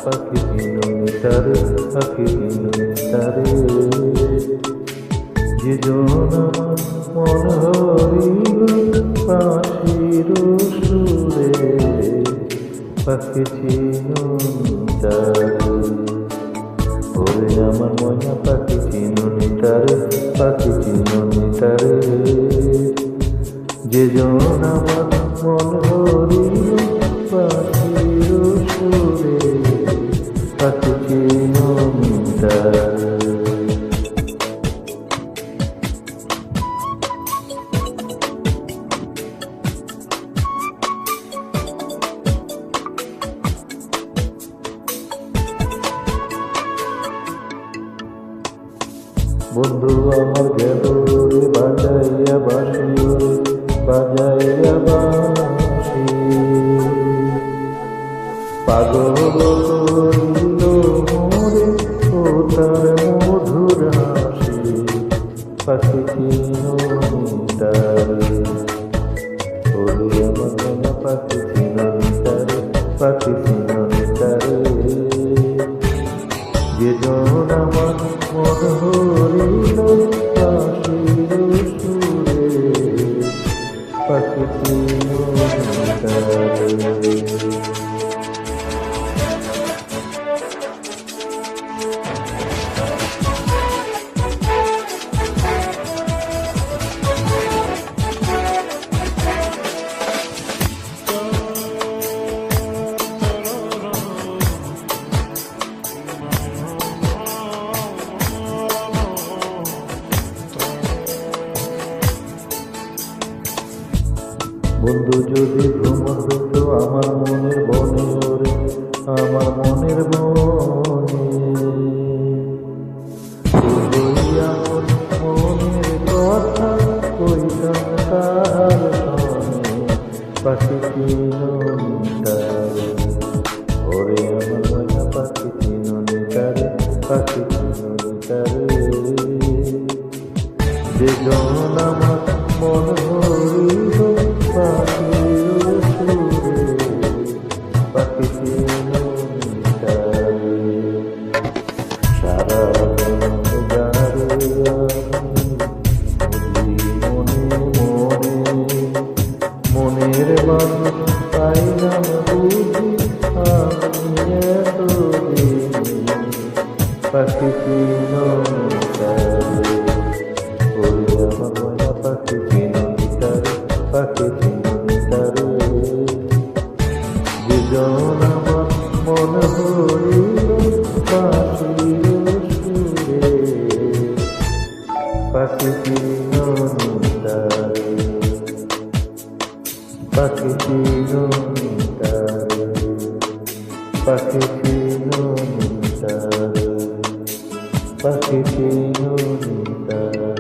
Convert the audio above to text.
পাখি তারে পাখি তারে যে জন মন হরিল পাখির সুরে পাখি তারে ওরে আমার ময়না পাখি তারে পাখি তারে যে জন আমার মন হরিল পাখির সুরে পাখি তারে। বন্ধু আমার গেল রে বাজাইয়া বাঁশি বাজাইয়া বাঁশি পাগল করিল মোরে ও তার মধুর হাসি পাখি তারে ওরে আমার মনা পাখি তারে পাখি তারে যে জন আমার মন হরিল পাখির সুরে পাখি তারে। বন্ধু যদি ভ্রমণ হইত আমার মনের বনে ওরে আমার মনের বনে আমার মনের কথা কইতাম তার সনে পাখি তারে ওরে আমার ময়না পাখি তারে পাখি তারে যে জন আমার মন হরিল পাখির সুরে পাখি তারে সারা মনের মানুষ পাইলাম বুঝি আমি এতদিন পাখি তারে ওরে আমার ময়না পাখি তারে পাখি তারে যে জন আমার মন হরিল পাখির সুরে পাখি তারে পাখি তারে পাখি তারে পাখি তারে।